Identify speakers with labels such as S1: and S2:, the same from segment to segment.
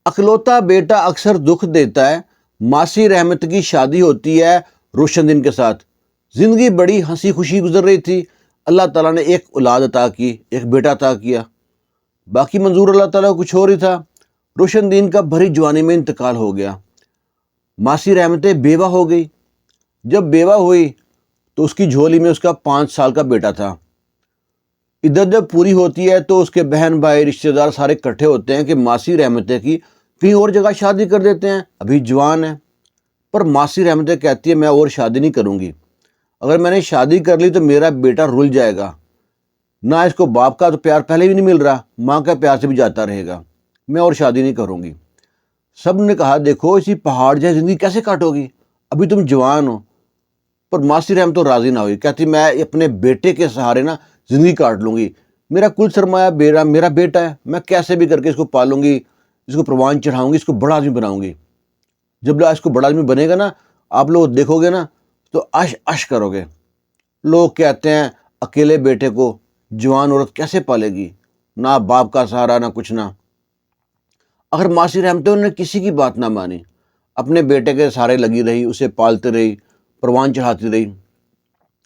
S1: اکلوتا بیٹا اکثر دکھ دیتا ہے، ماسی رحمت کی شادی ہوتی ہے روشن دین کے ساتھ۔ زندگی بڑی ہنسی خوشی گزر رہی تھی، اللہ تعالیٰ نے ایک اولاد عطا کی، ایک بیٹا عطا کیا، باقی منظور اللہ تعالیٰ کو کچھ اور ہی تھا۔ روشن دین کا بھری جوانی میں انتقال ہو گیا، ماسی رحمتیں بیوہ ہو گئی۔ جب بیوہ ہوئی تو اس کی جھولی میں اس کا 5 سال کا بیٹا تھا۔ عدت جب پوری ہوتی ہے تو اس کے بہن بھائی رشتہ دار سارے اکٹھے ہوتے ہیں کہ ماسی رحمتیں کی کہیں اور جگہ شادی کر دیتے ہیں، ابھی جوان ہے۔ پر ماسی رحمتیں کہتی ہے میں اور شادی نہیں کروں گی، اگر میں نے شادی کر لی تو میرا بیٹا رل جائے گا، نہ اس کو باپ کا تو پیار پہلے بھی نہیں مل رہا، ماں کا پیار سے بھی جاتا رہے گا، میں اور شادی نہیں کروں گی۔ سب نے کہا دیکھو اسی پہاڑ جیسی زندگی کیسے کاٹو گی، ابھی تم جوان ہو۔ پر ماسی رحمت تو راضی نہ ہوئی، کہتی میں اپنے بیٹے کے سہارے نا زندگی کاٹ لوں گی، میرا کل سرمایہ میرا بیٹا ہے، میں کیسے بھی کر کے اس کو پالوں گی، اس کو پروان چڑھاؤں گی، اس کو بڑا آدمی بناؤں گی۔ جب اس کو بڑا آدمی بنے گا نا، آپ لوگ دیکھو گے نا تو عش کرو گے۔ لوگ کہتے ہیں اکیلے بیٹے کو جوان عورت کیسے پالے گی، نہ باپ کا سہارا نہ کچھ نہ۔ اگر ماسی رحمتیں انہوں نے کسی کی بات نہ مانی، اپنے بیٹے کے سہارے لگی رہی، اسے پالتے رہی، پروان چڑھاتی رہی۔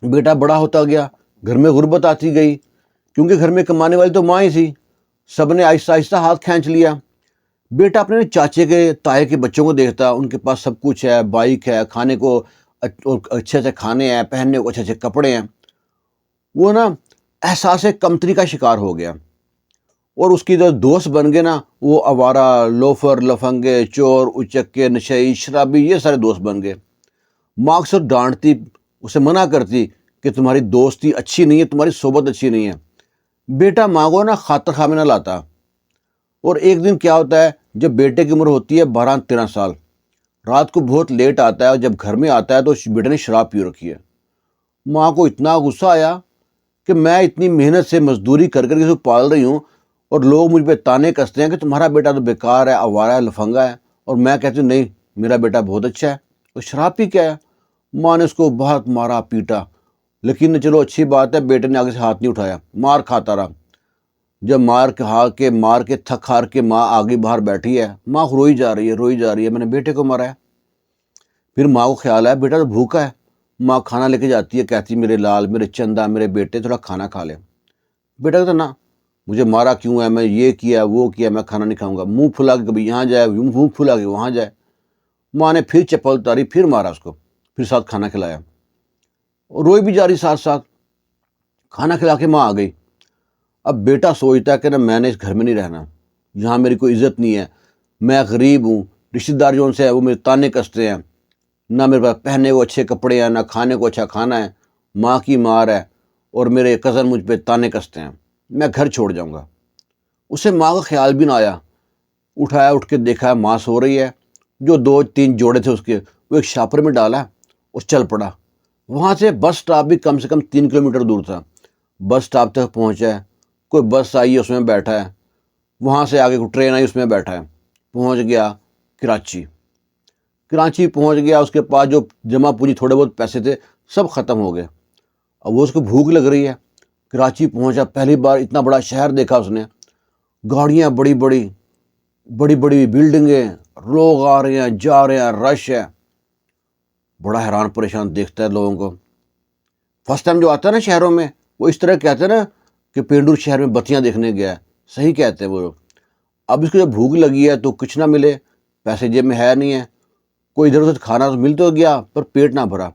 S1: بیٹا بڑا ہوتا گیا، گھر میں غربت آتی گئی، کیونکہ گھر میں کمانے والی تو ماں ہی تھی، سب نے آہستہ آہستہ ہاتھ کھینچ لیا۔ بیٹا اپنے چاچے کے تائے کے بچوں کو دیکھتا، ان کے پاس سب کچھ ہے، بائک ہے، کھانے کو اچھے اچھے کھانے ہیں، پہننے کو اچھے اچھے کپڑے ہیں، وہ نا احساس کمتری کا شکار ہو گیا۔ اور اس کی جو دوست بن گئے نا، وہ آوارہ، لوفر، لفنگے، چور، اچکے، نشئی، شرابی، یہ سارے دوست بن گئے۔ ماں اکثر ڈانٹتی، اسے منع کرتی کہ تمہاری دوستی اچھی نہیں ہے، تمہاری صحبت اچھی نہیں ہے۔ بیٹا ماں کو نا خاطر خواہ میں نہ لاتا۔ اور ایک دن کیا ہوتا ہے، جب بیٹے کی عمر ہوتی ہے 12-13 سال، رات کو بہت لیٹ آتا ہے، اور جب گھر میں آتا ہے تو بیٹے نے شراب پی رکھی ہے۔ ماں کو اتنا غصہ آیا کہ میں اتنی محنت سے مزدوری کر کے اس کو پال رہی ہوں، اور لوگ مجھ پہ تانے کستے ہیں کہ تمہارا بیٹا تو بیکار ہے، آوارہ ہے، لفنگا ہے، اور میں کہتی ہوں نہیں، میرا بیٹا بہت اچھا ہے، اور شراب پی کے آیا۔ ماں نے اس کو بہت مارا پیٹا، لیکن چلو اچھی بات ہے بیٹے نے آگے سے ہاتھ نہیں اٹھایا، مار کھاتا رہا۔ جب مار کے تھک ہار کے ماں آگے باہر بیٹھی ہے، ماں روئی جا رہی ہے، میں نے بیٹے کو مارا ہے۔ پھر ماں کو خیال آیا بیٹا تو بھوکا ہے، ماں کھانا لے کے جاتی ہے، کہتی میرے لال، میرے چندہ، میرے بیٹے تھوڑا کھانا کھا لے۔ بیٹا کہتا نہ، مجھے مارا کیوں ہے، میں یہ کیا وہ کیا، میں کھانا نہیں کھاؤں گا، منہ پھلا کے کبھی یہاں جائے، منہ پھلا کے وہاں جائے۔ ماں نے پھر چپل اتاری، پھر مارا اس کو، پھر ساتھ کھانا کھلایا، اور روئی بھی جا رہی ساتھ ساتھ۔ کھانا کھلا کے ماں آ گئی۔ اب بیٹا سوچتا ہے کہ نا میں نے اس گھر میں نہیں رہنا، یہاں میری کوئی عزت نہیں ہے، میں غریب ہوں، رشتہ دار جو ان سے ہے وہ میرے تانے کستے ہیں، نہ میرے پاس پہننے کو اچھے کپڑے ہیں، نہ کھانے کو اچھا کھانا ہے، ماں کی مار ہے، اور میرے کزن مجھ پہ تانے کستے ہیں، میں گھر چھوڑ جاؤں گا۔ اسے ماں کا خیال بھی نہ آیا، اٹھ کے دیکھا ماں سو رہی ہے، جو 2-3 جوڑے تھے اس کے، وہ ایک شاپر میں ڈالا اور چل پڑا۔ وہاں سے بس سٹاپ بھی کم سے کم 3 کلومیٹر دور تھا۔ بس سٹاپ تک پہنچا ہے، کوئی بس آئی ہے اس میں بیٹھا ہے، وہاں سے آگے کوئی ٹرین آئی اس میں بیٹھا ہے، پہنچ گیا کراچی پہنچ گیا۔ اس کے پاس جو جمع پونجی تھوڑے بہت پیسے تھے سب ختم ہو گئے۔ اب وہ اس کو بھوک لگ رہی ہے، کراچی پہنچا، پہلی بار اتنا بڑا شہر دیکھا اس نے، گاڑیاں بڑی بڑی بلڈنگیں، لوگ آ رہے ہیں جا رہے ہیں، رش ہے، بڑا حیران پریشان دیکھتا ہے لوگوں کو۔ فرسٹ ٹائم جو آتا ہے نا شہروں میں، وہ اس طرح کہتے ہیں نا کہ پینڈور شہر میں بتیاں دیکھنے گیا ہے، صحیح کہتے ہیں وہ لوگ۔ اب اس کو جب بھوک لگی ہے تو کچھ نہ ملے، پیسے جیب میں ہے نہیں ہے، کوئی ادھر ادھر کھانا تو مل تو گیا پر پیٹ نہ بھرا۔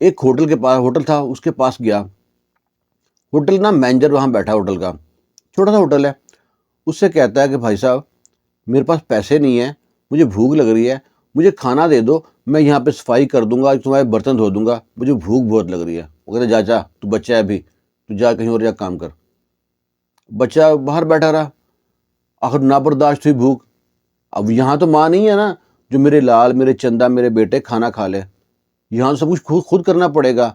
S1: ایک ہوٹل تھا، اس کے پاس گیا، ہوٹل نا مینیجر وہاں بیٹھا، ہوٹل کا چھوٹا سا ہوٹل ہے، اس سے کہتا ہے کہ بھائی صاحب میرے پاس پیسے نہیں ہیں، مجھے بھوک لگ رہی ہے، مجھے کھانا دے دو، میں یہاں پہ صفائی کر دوں گا، تمہارے برتن دھو دوں گا، مجھے بھوک بہت لگ رہی ہے۔ وہ کہتا ہے جا تو بچہ ہے ابھی، تو جا کہیں اور جا کام کر۔ بچہ باہر بیٹھا رہا، آخر نہ برداشت ہوئی بھوک۔ اب یہاں تو ماں نہیں ہے نا جو میرے لال، میرے چندہ، میرے بیٹے کھانا کھا لے، یہاں سب کچھ خود کرنا پڑے گا،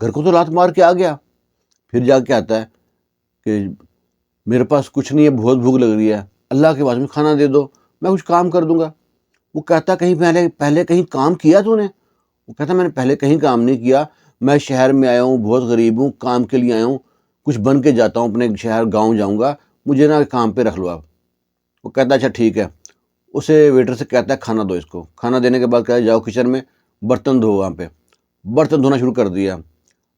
S1: گھر کو تو لات مار کے آ گیا۔ پھر جا کے آتا ہے کہ میرے پاس کچھ نہیں ہے، بہت بھوک لگ رہی ہے، اللہ کے واسطے کھانا دے دو، میں کچھ کام کر دوں گا۔ وہ کہتا کہیں پہلے کہیں کام کیا تو نے؟ وہ کہتا میں نے پہلے کہیں کام نہیں کیا، میں شہر میں آیا ہوں، بہت غریب ہوں، کام کے لیے آیا ہوں، کچھ بن کے جاتا ہوں، اپنے شہر گاؤں جاؤں گا، مجھے نا کام پہ رکھ لو آپ۔ وہ کہتا اچھا ٹھیک ہے۔ اسے ویٹر سے کہتا ہے کھانا دو اس کو. کھانا دینے کے بعد کہتا ہے جاؤ کچن میں برتن دھو. وہاں پہ برتن دھونا شروع کر دیا.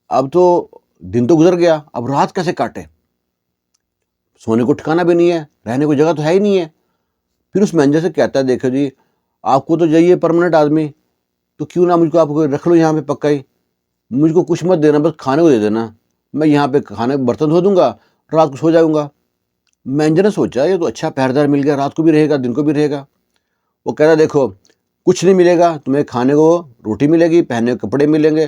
S1: اب تو دن تو گزر گیا, اب رات کیسے کاٹے؟ سونے کو ٹھکانا بھی نہیں ہے, رہنے کو جگہ تو ہے ہی نہیں ہے. پھر اس مینیجر سے کہتا ہے دیکھو جی آپ کو تو چاہیے پرماننٹ آدمی, تو کیوں نہ مجھ کو آپ کو رکھ لو یہاں پہ پکا ہی. مجھ کو کچھ مت دینا, بس کھانے کو دے دینا, میں یہاں پہ کھانے برتن دھو دوں گا, رات کو سو جاؤں گا. مینیجر نے سوچا یہ تو اچھا پہردار مل گیا, رات کو بھی رہے گا دن کو بھی رہے گا. وہ کہہ رہا دیکھو کچھ نہیں ملے گا تمہیں, کھانے کو روٹی ملے گی, پہننے کے کپڑے ملیں گے,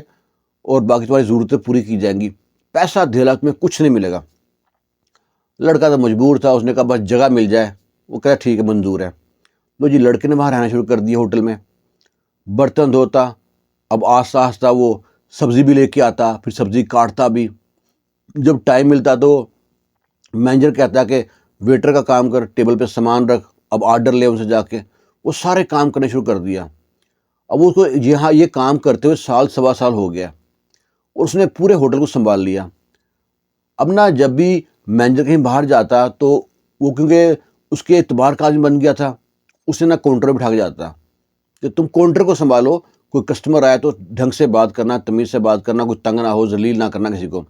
S1: اور باقی تمہاری ضرورتیں پوری کی جائیں گی, پیسہ دھیلا تمہیں کچھ نہیں ملے گا. لڑکا تو مجبور تھا, اس نے کہا بس جگہ مل جائے. وہ کہا ٹھیک ہے منظور ہے. تو جی لڑکے نے وہاں رہنا شروع کر دیا ہوٹل میں, برتن دھوتا. اب آہستہ آہستہ وہ سبزی بھی لے کے آتا, پھر سبزی کاٹتا بھی. جب ٹائم ملتا تو مینیجر کہتا کہ ویٹر کا کام کر, ٹیبل پہ سامان رکھ, اب آرڈر لے ان سے جا کے. وہ سارے کام کرنے شروع کر دیا. اب اس کو یہاں یہ کام کرتے ہوئے سال سوا سال ہو گیا, اور اس نے پورے ہوٹل کو سنبھال لیا. اب نا جب بھی مینیجر کہیں باہر جاتا تو وہ کیونکہ اس کے اعتبار کا آدمی بن گیا تھا, اسے نہ کاؤنٹر پہ بٹھا کے جاتا کہ تم کاؤنٹر کو سنبھالو, کوئی کسٹمر آئے تو ڈھنگ سے بات کرنا, تمیز سے بات کرنا, کوئی تنگ نہ ہو, ذلیل نہ کرنا کسی کو.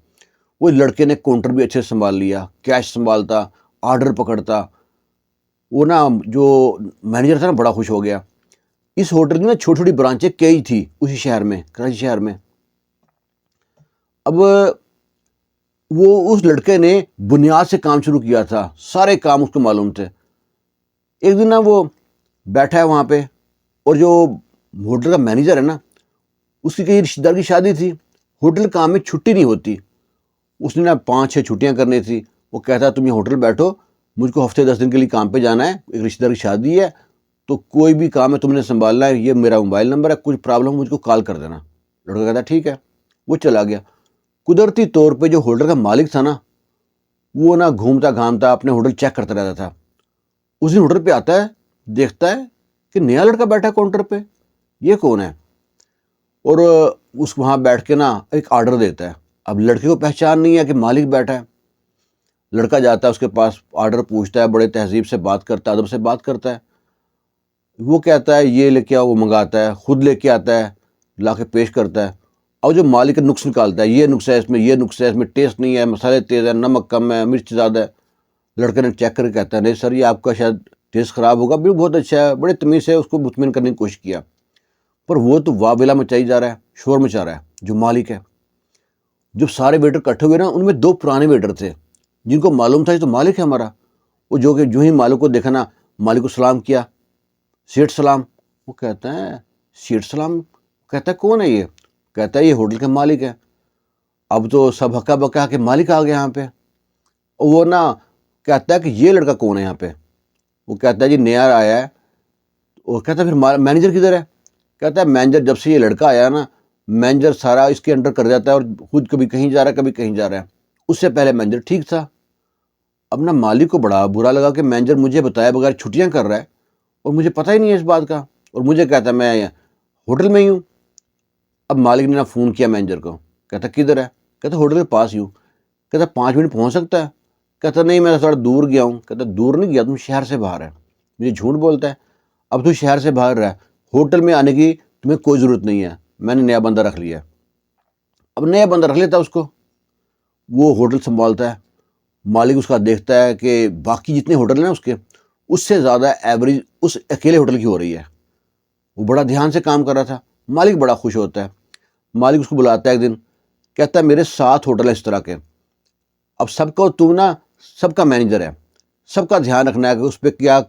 S1: وہ لڑکے نے کاؤنٹر بھی اچھے سے سنبھال لیا, کیش سنبھالتا, آرڈر پکڑتا. وہ نا جو مینیجر تھا نا بڑا خوش ہو گیا. اس ہوٹل میں نا چھوٹی چھوٹی برانچیں کئی تھی اسی شہر میں, کراچی شہر میں. اب وہ اس لڑکے نے بنیاد سے کام شروع کیا تھا, سارے کام اس کو معلوم تھے. ایک دن نا وہ بیٹھا ہے وہاں پہ, اور جو ہوٹل کا مینیجر ہے نا, اس کی کہیں رشتہ دار کی شادی تھی. ہوٹل کام میں چھٹی نہیں ہوتی, اس نے نا 5-6 چھٹیاں کرنی تھی. وہ کہتا تم یہ ہوٹل بیٹھو, مجھ کو ہفتے 10 دن کے لیے کام پہ جانا ہے, ایک رشتہ دار کی شادی ہے, تو کوئی بھی کام ہے تم نے سنبھالنا ہے, یہ میرا موبائل نمبر ہے, کچھ پرابلم مجھ کو کال کر دینا. لڑکا کہتا ٹھیک ہے. وہ چلا گیا. قدرتی طور پہ جو ہوٹل کا مالک تھا نا, وہ نا گھومتا گھامتا اپنے ہوٹل چیک کرتا رہتا تھا. اس دن ہوٹل پہ آتا ہے, دیکھتا ہے کہ نیا لڑکا بیٹھا ہے کاؤنٹر پہ, یہ کون ہے؟ اور اس وہاں بیٹھ کے نا ایک آرڈر دیتا ہے. اب لڑکے کو پہچان نہیں ہے کہ مالک بیٹھا ہے. لڑکا جاتا ہے اس کے پاس, آرڈر پوچھتا ہے, بڑے تہذیب سے بات کرتا ہے, ادب سے بات کرتا ہے. وہ کہتا ہے یہ لے کے آؤ, وہ منگاتا ہے, خود لے کے آتا ہے, لا کے پیش کرتا ہے. اور جو مالک نقص نکالتا ہے, یہ نقص ہے اس میں, یہ نقص ہے اس میں, ٹیسٹ نہیں ہے, مسالے تیز ہے, نمک کم ہے, مرچ زیادہ ہے. لڑکے نے چیک کر کے کہتا ہے نہیں سر یہ آپ کا شاید ٹیسٹ خراب ہوگا, بھی بہت اچھا ہے. بڑے تمیز سے اس کو مطمئن کرنے کی کوشش کیا, پر وہ تو واہ ویلا مچائی جا رہا ہے, شور مچا رہا ہے جو مالک ہے. جب سارے ویٹر اکٹھے ہوئے نا, ان میں 2 پرانے ویٹر تھے جن کو معلوم تھا یہ تو مالک ہے ہمارا. وہ جو ہی مالک کو دیکھا نا, مالک کو سلام کیا, سیٹ سلام. وہ کہتا ہے سیٹ سلام؟ کہتا ہے کون ہے یہ؟ کہتا ہے یہ ہوٹل کے مالک ہے. اب تو سب ہکا بکا کہ مالک آ گیا یہاں پہ. وہ نا کہتا ہے کہ یہ لڑکا کون ہے یہاں پہ؟ وہ کہتا ہے جی نیا آیا ہے. وہ کہتا ہے پھر مینیجر کدھر ہے؟ کہتا ہے مینیجر جب سے یہ لڑکا آیا نا, مینیجر سارا اس کے انڈر کر جاتا ہے, اور خود کبھی کہیں جا رہا ہے کبھی کہیں جا رہا ہے. اس سے پہلے مینیجر ٹھیک تھا. اب نا مالک کو بڑا برا لگا کہ مینیجر مجھے بتایا بغیر چھٹیاں کر رہا ہے, اور مجھے پتہ ہی نہیں ہے اس بات کا, اور مجھے کہتا ہے میں ہوٹل میں ہی ہوں. اب مالک نے نا فون کیا مینیجر کو, کہتا کدھر ہے؟ کہتا ہوٹل کے پاس ہی ہوں. کہتا 5 منٹ پہنچ سکتا ہے؟ کہتا نہیں میں تھوڑا دور گیا ہوں. کہتا دور نہیں گیا, تم شہر سے باہر ہے. مجھے جھوٹ بولتا ہے. اب تو شہر سے باہر رہا, ہوٹل میں آنے کی تمہیں کوئی ضرورت نہیں ہے, میں نے نیا بندہ رکھ لیا. اب نیا بندہ رکھ لیتا اس کو, وہ ہوٹل سنبھالتا ہے. مالک اس کا دیکھتا ہے کہ باقی جتنے ہوٹل ہیں نا اس سے زیادہ ایوریج اس اکیلے ہوٹل کی ہو رہی ہے. وہ بڑا دھیان سے کام کر رہا تھا. مالک بڑا خوش ہوتا ہے. مالک اس کو بلاتا ہے ایک دن, کہتا ہے میرے 7 ہوٹل ہیں اس طرح کے, اب سب کو تو نا سب کا مینیجر ہے, سب کا دھیان رکھنا ہے کہ اس پہ کیا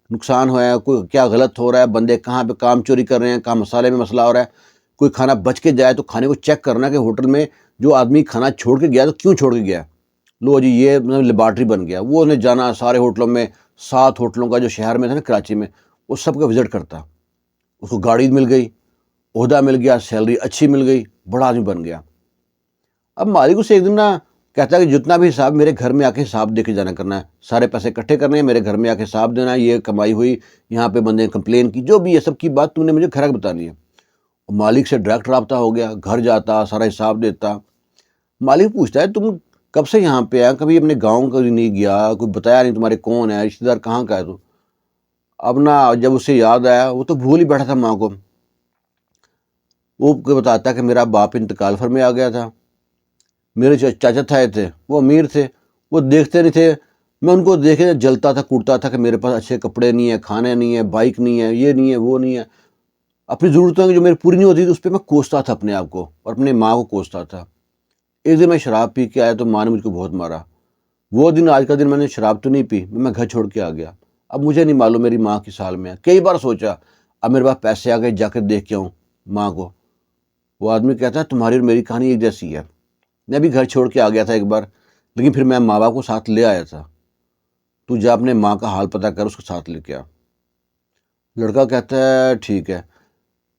S1: نقصان ہوا ہے, کوئی کیا غلط ہو رہا ہے, بندے کہاں پہ کام چوری کر رہے ہیں, کہاں مسالے میں مسئلہ ہو رہا ہے, کوئی کھانا بچ کے جائے تو کھانے کو چیک کرنا کہ ہوٹل میں جو آدمی کھانا چھوڑ کے گیا تو کیوں چھوڑ کے گیا. لو جی یہ لیبارٹری بن گیا. وہ نے جانا سارے ہوٹلوں میں, 7 ہوٹلوں کا جو شہر میں تھا نا کراچی میں, وہ سب کا وزٹ کرتا. اس کو گاڑی مل گئی, عہدہ مل گیا, سیلری اچھی مل گئی, بڑا آدمی بن گیا. اب مالک اسے ایک دن نا کہتا ہے کہ جتنا بھی حساب میرے گھر میں آ کے حساب دے کے جانا کرنا ہے, سارے پیسے اکٹھے کرنے ہیں, میرے گھر میں آ کے حساب دینا ہے, یہ کمائی ہوئی, یہاں پہ بندے کمپلین کی, جو بھی یہ سب کی بات تم نے مجھے گھر بتانی ہے. مالک سے ڈائریکٹ رابطہ ہو گیا, گھر جاتا, سارا حساب دیتا. مالک پوچھتا ہے تم کب سے یہاں پہ آیا, کبھی اپنے گاؤں کبھی نہیں گیا, کوئی بتایا نہیں تمہارے کون ہے, رشتہ دار کہاں کا ہے تو؟ اب نا جب اسے یاد آیا وہ تو بھول ہی بیٹھا تھا ماں کو. وہ بتاتا کہ میرا باپ انتقال فرمے آ گیا تھا. میرے چاچا تھے وہ امیر تھے, وہ دیکھتے نہیں تھے. میں ان کو دیکھے جلتا تھا, کوٹتا تھا کہ میرے پاس اچھے کپڑے نہیں ہیں, کھانے نہیں ہیں, بائک نہیں ہے, یہ نہیں ہے, وہ نہیں ہے. اپنی ضرورتوں کی جو میری پوری نہیں ہوتی تھی اس پہ میں کوستا تھا اپنے آپ کو, اور اپنی ماں کو کوستا تھا. ایک دن میں شراب پی کے آیا تو ماں نے مجھ کو بہت مارا. وہ دن آج کا دن میں نے شراب تو نہیں پی, میں گھر چھوڑ کے آ گیا. اب مجھے نہیں معلوم میری ماں کس حال میں ہے. کئی بار سوچا اب میرے پاس پیسے آ گئے جا کے دیکھ کے آؤں ماں کو. وہ آدمی کہتا ہے تمہاری اور میری کہانی ایک جیسی ہے. میں بھی گھر چھوڑ کے آ گیا تھا ایک بار, لیکن پھر میں ماں باپ کو ساتھ لے آیا تھا. تو جا اپنے ماں کا حال پتہ کر, اس کو ساتھ لے کے آ. لڑکا کہتا ہے ٹھیک ہے.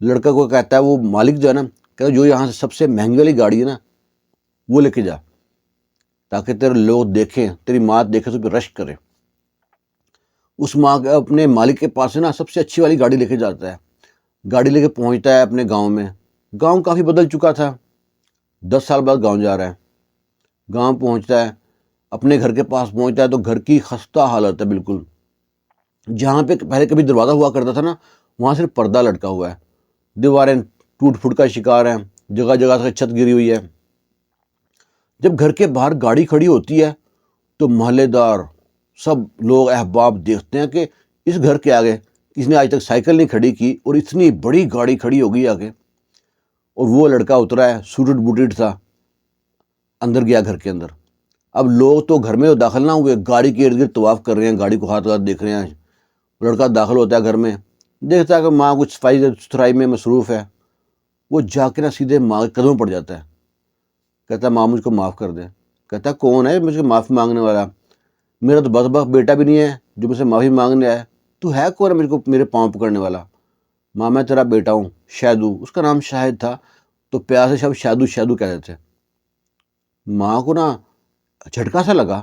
S1: لڑکا کو کہتا ہے وہ مالک جو ہے نا, کہتا ہے جو یہاں سے سب سے مہنگی والی گاڑی ہے نا وہ لے کے جا, تاکہ تیرے لوگ دیکھیں, تیری ماں دیکھے تو پھر رش کرے. اس ماں کے اپنے مالک کے پاس سے نا سب سے اچھی والی گاڑی لے کے جاتا ہے. گاڑی لے کے پہنچتا ہے اپنے گاؤں میں. گاؤں کافی بدل چکا تھا, 10 سال بعد گاؤں جا رہا ہے. گاؤں پہنچتا ہے, اپنے گھر کے پاس پہنچتا ہے تو گھر کی خستہ حالت ہے بالکل. جہاں پہ پہلے کبھی دروازہ ہوا کرتا تھا نا, وہاں صرف پردہ لٹکا ہوا ہے. دیواریں ٹوٹ پھوٹ کا شکار ہیں, جگہ جگہ سے چھت گری ہوئی ہے. جب گھر کے باہر گاڑی کھڑی ہوتی ہے تو محلے دار سب لوگ احباب دیکھتے ہیں کہ اس گھر کے آگے کسی نے آج تک سائیکل نہیں کھڑی کی اور اتنی بڑی گاڑی کھڑی ہو گئی آگے. اور وہ لڑکا اترا ہے, سوٹڈ بوٹڈ تھا, اندر گیا گھر کے اندر. اب لوگ تو گھر میں داخل نہ ہوئے, گاڑی کے ارد گرد طواف کر رہے ہیں, گاڑی کو ہاتھ دیکھ رہے ہیں. لڑکا داخل ہوتا ہے گھر میں, دیکھتا ہے کہ ماں کچھ صفائی ستھرائی میں مصروف ہے. وہ جا کے نا سیدھے ماں کے قدموں پڑ جاتا ہے. کہتا ہے ماں مجھ کو معاف کر دے. کہتا ہے کون ہے مجھے معافی مانگنے والا؟ میرا تو بدبخت بیٹا بھی نہیں ہے جو مجھ سے معافی مانگنے آئے. تو ہے کون ہے مجھ کو میرے پاؤں پکڑنے والا؟ ماں میں تیرا بیٹا ہوں شیدو. اس کا نام شاہد تھا تو پیار سے سب شیدو شیدو کہتے تھے. ماں کو نا جھٹکا سا لگا.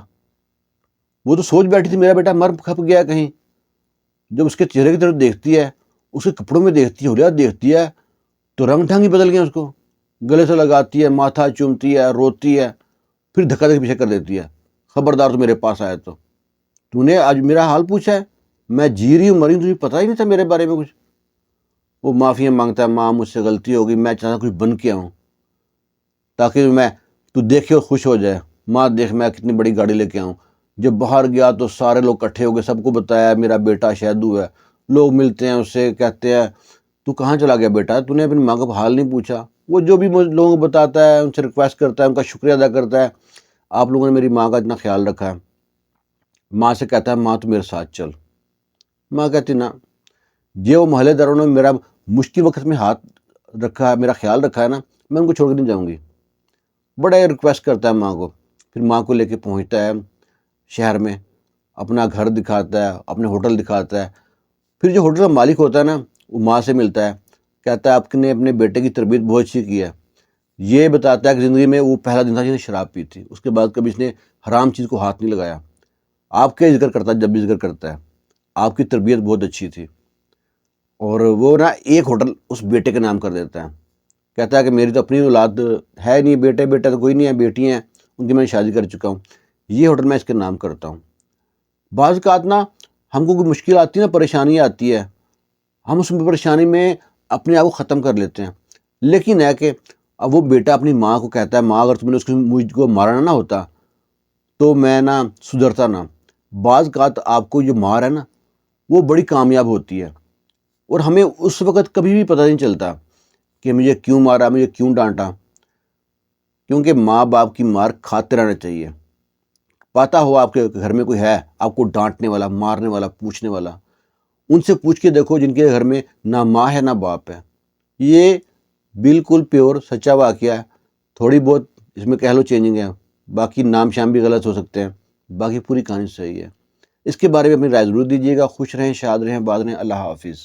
S1: وہ تو سوچ بیٹھی تھی میرا بیٹا مر کھپ گیا کہیں. جب اس کے چہرے کی طرف دیکھتی ہے, اس کے کپڑوں میں دیکھتی ہے, حلیات دیکھتی ہے, تو رنگ ڈھنگ ہی بدل گیا. اس کو گلے سے لگاتی ہے, ماتھا چومتی ہے, روتی ہے, پھر دھکا دھک پیچھے کر دیتی ہے. خبردار تو میرے پاس آیا تو نے آج میرا حال پوچھا ہے؟ میں جی رہی ہوں مری ہوں, تجھے پتہ ہی نہیں تھا میرے بارے میں کچھ. وہ معافیاں مانگتا ہے, ماں مجھ سے غلطی ہو گئی, میں چاہتا کچھ بن کے آؤں تاکہ تو دیکھے اور خوش ہو جائے. ماں دیکھ میں کتنی بڑی گاڑی لے کے آؤں. جب باہر گیا تو سارے لوگ اکٹھے ہو گئے, سب کو بتایا میرا بیٹا شیدو ہے. لوگ ملتے ہیں اس سے, کہتے ہیں تو کہاں چلا گیا بیٹا, تو نے اپنی ماں کا حال نہیں پوچھا. وہ جو بھی لوگوں کو بتاتا ہے, ان سے ریکویسٹ کرتا ہے, ان کا شکریہ ادا کرتا ہے, آپ لوگوں نے میری ماں کا اتنا خیال رکھا ہے. ماں سے کہتا ہے ماں تو میرے ساتھ چل. ماں کہتی نا, جو محلے داروں نے میرا مشکل وقت میں ہاتھ رکھا ہے, میرا خیال رکھا ہے نا, میں ان کو چھوڑ کے نہیں جاؤں گی. بڑا ریکویسٹ کرتا ہے ماں کو. پھر ماں کو لے کے پہنچتا ہے شہر میں, اپنا گھر دکھاتا ہے, اپنے ہوٹل دکھاتا ہے. پھر جو ہوٹل کا مالک ہوتا ہے نا, وہ ماں سے ملتا ہے, کہتا ہے آپ نے اپنے بیٹے کی تربیت بہت اچھی کی ہے. یہ بتاتا ہے کہ زندگی میں وہ پہلا دن تھا جس نے شراب پی تھی, اس کے بعد کبھی اس نے حرام چیز کو ہاتھ نہیں لگایا. آپ کا ذکر کرتا ہے, جب بھی ذکر کرتا ہے, آپ کی تربیت بہت اچھی تھی. اور وہ نا ایک ہوٹل اس بیٹے کے نام کر دیتا ہے. کہتا ہے کہ میری تو اپنی اولاد ہے نہیں, بیٹا تو کوئی نہیں ہے, بیٹی ہیں, ان کی میں شادی کر چکا ہوں, یہ ہوٹل میں اس کے نام کرتا ہوں. بعض اوقات نا ہم کو کوئی مشکل آتی ہے نا, پریشانی آتی ہے, ہم اس پریشانی میں اپنے آپ کو ختم کر لیتے ہیں. لیکن ہے کہ اب وہ بیٹا اپنی ماں کو کہتا ہے, ماں اگر تم نے مجھ کو مارنا نہ ہوتا تو میں نا سدھرتا نا. بعض اوقات آپ کو جو مار ہے نا وہ بڑی کامیاب ہوتی ہے, اور ہمیں اس وقت کبھی بھی پتہ نہیں چلتا کہ مجھے کیوں مارا, مجھے کیوں ڈانٹا. کیونکہ ماں باپ کی مار کھاتے رہنا چاہیے. پتہ ہو آپ کے گھر میں کوئی ہے آپ کو ڈانٹنے والا, مارنے والا, پوچھنے والا, ان سے پوچھ کے دیکھو جن کے گھر میں نہ ماں ہے نہ باپ ہے. یہ بالکل پیور سچا واقعہ ہے. تھوڑی بہت اس میں کہہ لو چینجنگ ہے, باقی نام شام بھی غلط ہو سکتے ہیں, باقی پوری کہانی صحیح ہے. اس کے بارے میں اپنی رائے ضرور دیجیے گا. خوش رہیں, شاد رہیں, آباد رہیں. اللہ حافظ.